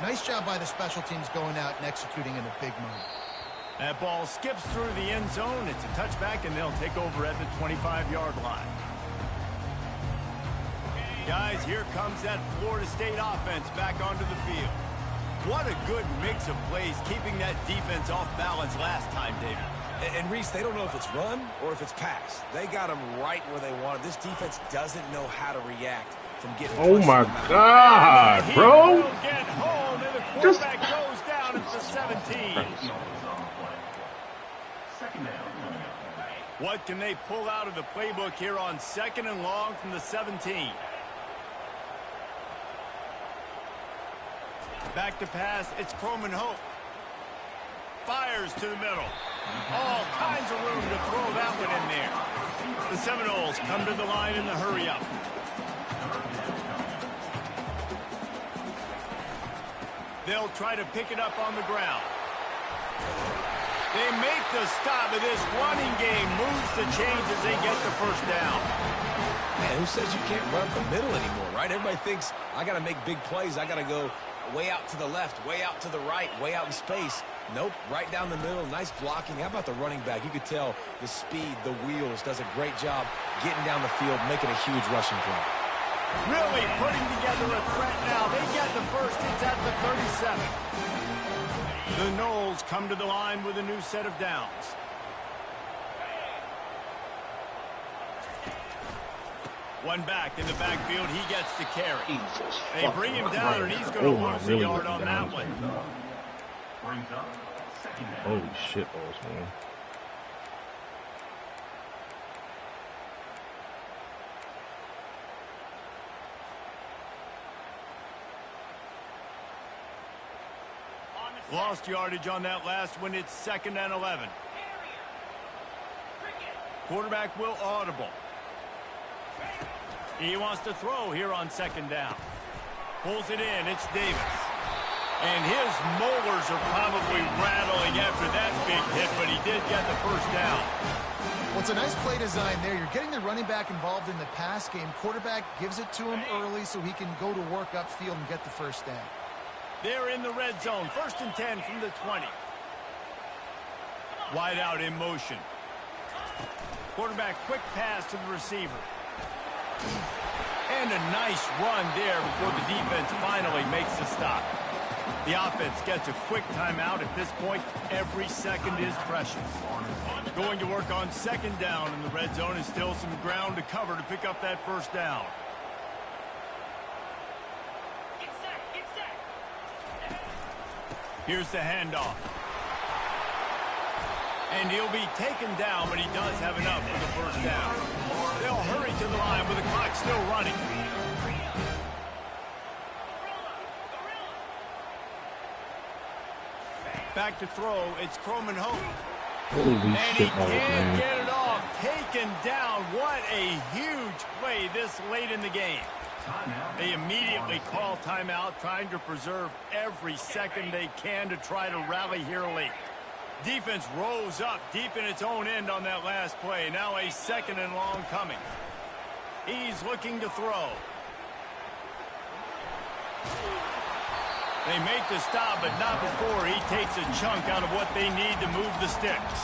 Nice job by the special teams going out and executing in a big moment. That ball skips through the end zone. It's a touchback, and they'll take over at the 25-yard line. Guys, here comes that Florida State offense back onto the field. What a good mix of plays, keeping that defense off balance last time, David. And Reese, they don't know if it's run or if it's pass. They got them right where they want it. This defense doesn't know how to react from getting. Oh my God, bro! He will get home, and the quarterback goes down at the 17. What can they pull out of the playbook here on 2nd and long from the 17? Back to pass. It's Croman Hope. Fires to the middle. All kinds of room to throw that one in there. The Seminoles come to the line in the hurry-up. They'll try to pick it up on the ground. They make the stop, and this running game moves the chains as they get the 1st down. Man, who says you can't run the middle anymore, right? Everybody thinks, I got to make big plays. I got to go way out to the left, way out to the right, way out in space. Nope, right down the middle, nice blocking. How about the running back? You could tell the speed, the wheels, does a great job getting down the field, making a huge rushing play. Really putting together a threat now. They get the first. It's at the 37. The Noles come to the line with a new set of downs. One back in the backfield. He gets the carry. They bring him down, and he's going to lose a yard on that one. Holy shit balls, man. Lost yardage on that last one. It's 2nd and 11. Quarterback will audible. He wants to throw here on 2nd down. Pulls it in. It's Davis. And his molars are probably rattling after that big hit, but he did get the 1st down. Well, it's a nice play design there. You're getting the running back involved in the pass game. Quarterback gives it to him early so he can go to work upfield and get the 1st down. They're in the red zone. 1st and 10 from the 20. Wide out in motion. Quarterback quick pass to the receiver. And a nice run there before the defense finally makes the stop. The offense gets a quick timeout. At this point, every second is precious. Going to work on 2nd down in the red zone, and still some ground to cover to pick up that 1st down. Here's the handoff. And he'll be taken down, but he does have enough for the 1st down. They'll hurry to the line with the clock still running. Back to throw. It's Croman Hope. Holy and shit he balls, can't man. get it off. Taken down. What a huge play this late in the game. They immediately call timeout, trying to preserve every second they can to try to rally here late. Defense rose up deep in its own end on that last play. Now a 2nd and long coming. He's looking to throw. They make the stop, but not before he takes a chunk out of what they need to move the sticks.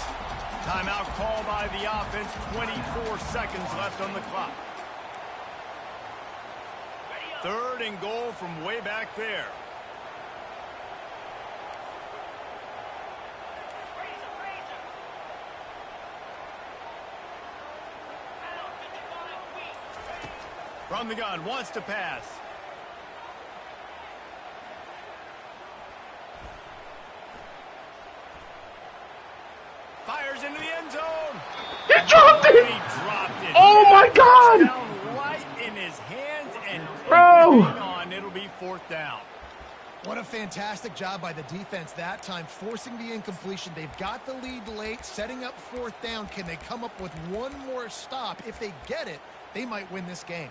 Timeout call by the offense. 24 seconds left on the clock. 3rd and goal from way back there. From the gun, wants to pass. Fires into the end zone. He dropped it! He dropped it. Oh my God! Touchdown right in his hands and Bro! hang on, it'll be 4th down. What a fantastic job by the defense that time, forcing the incompletion. They've got the lead late, setting up 4th down. Can they come up with one more stop? If they get it, they might win this game.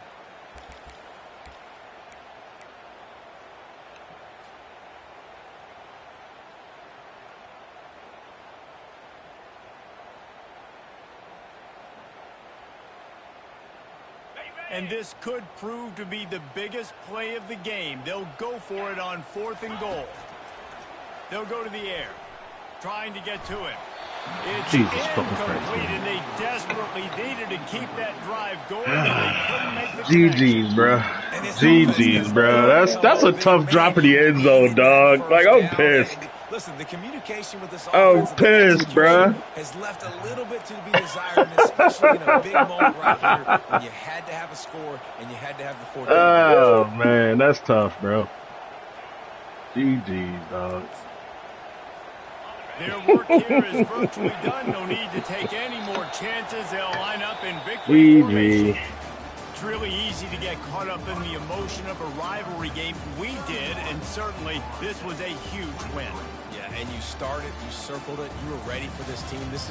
And this could prove to be the biggest play of the game. They'll go for it on 4th and goal. They'll go to the air, trying to get to it. It's Jesus fucking Christ, incomplete, and they desperately needed to keep that drive going, and they couldn't make the connection. GG's, bro. And this GG's, bro. That's a tough drop in the end zone, dog. Like, I'm pissed. Listen, the communication with this I'm offense and the pissed, execution bruh. has left a little bit to be desired, and especially in a big moment right here when you had to have a score and you had to have the 4th down. Oh, man. That's tough, bro. GG's, dog. Their work here is virtually done. No need to take any more chances. They'll line up in victory formation. GG. It's really easy to get caught up in the emotion of a rivalry game. We did, and certainly this was a huge win. Yeah, and you started, you circled it, you were ready for this team. This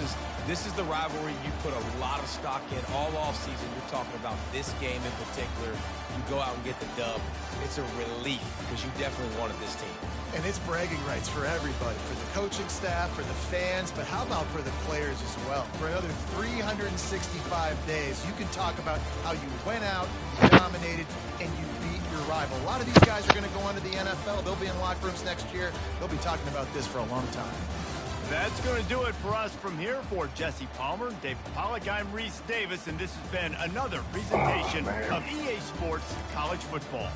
is the rivalry you put a lot of stock in all offseason. You're talking about this game in particular. You go out and get the dub. It's a relief because you definitely wanted this team. And it's bragging rights for everybody, for the coaching staff, for the fans, but how about for the players as well? For another 365 days, you can talk about how you went out, you dominated, and you beat your rival. A lot of these guys are going to go on to the NFL. They'll be in locker rooms next year. They'll be talking about this for a long time. That's going to do it for us from here. For Jesse Palmer, David Pollack, I'm Reese Davis, and this has been another presentation of EA Sports College Football.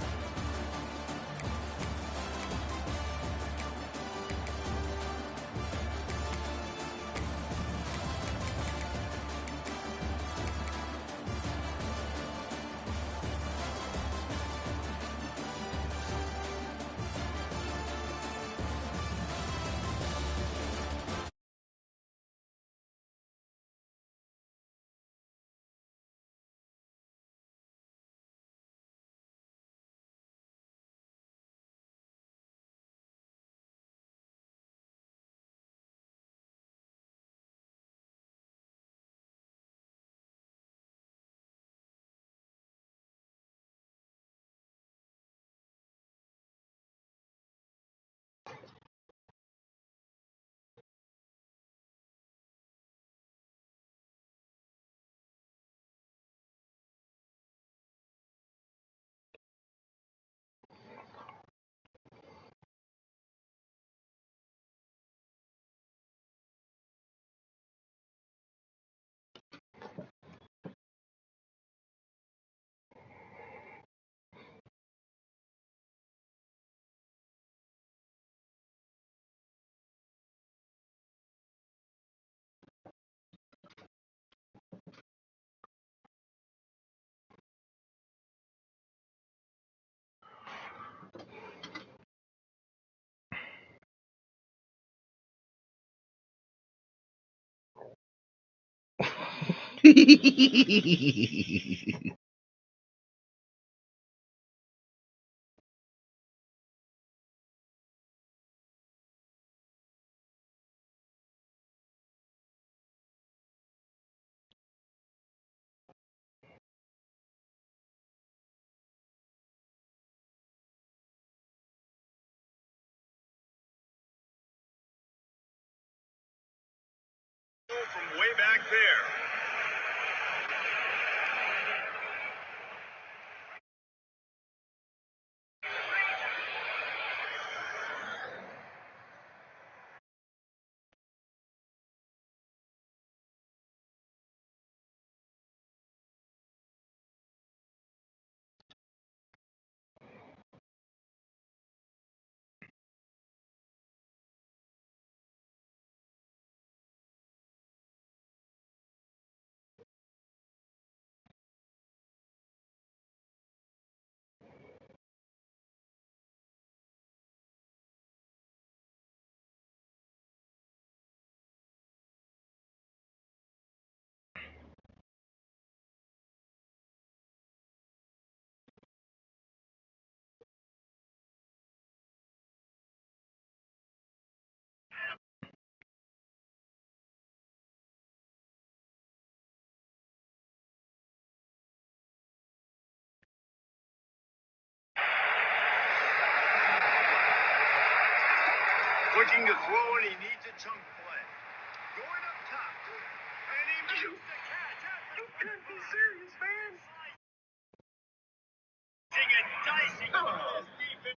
From way back there. Looking to throw, and he needs a chunk play. Going up top. And he misses the catch. You can't be serious, man. Slicing and dicing with this defense.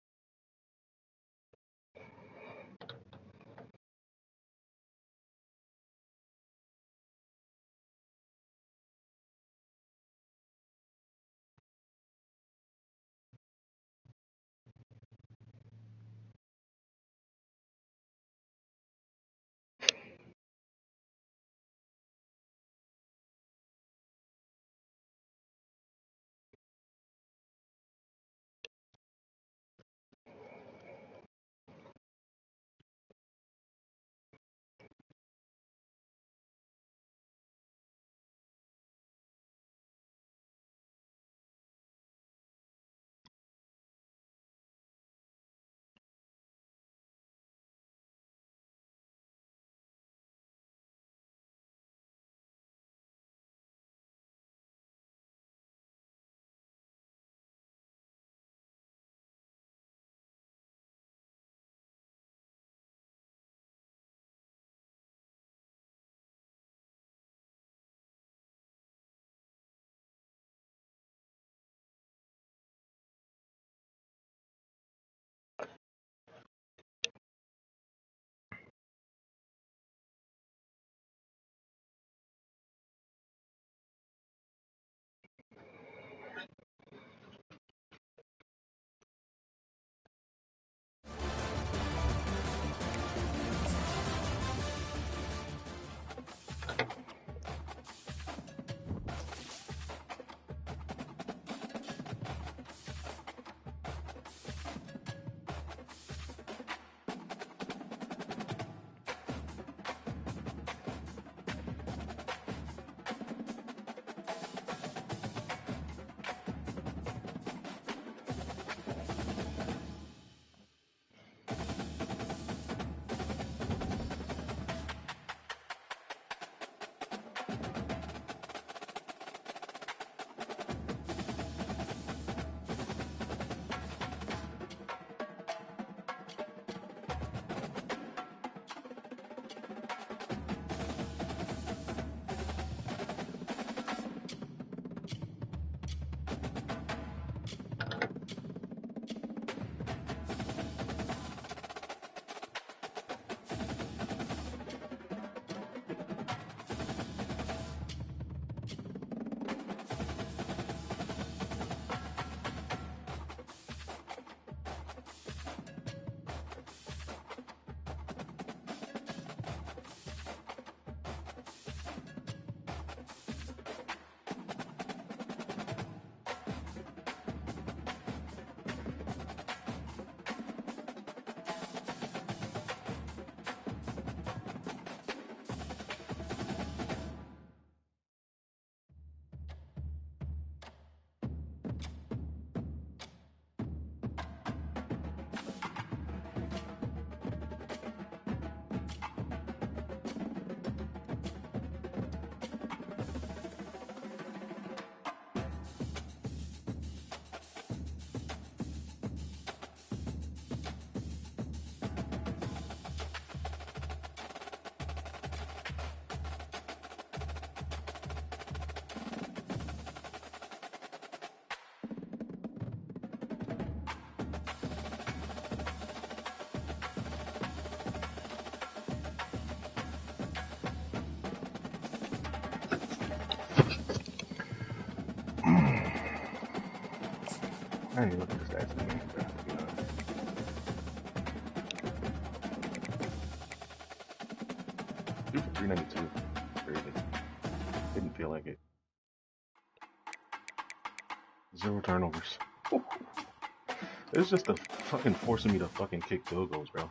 I didn't even look at the stats of the game, bro, to be honest. Two for 392. Crazy. Didn't feel like it. 0 turnovers. It's just the fucking forcing me to fucking kick field goals, bro.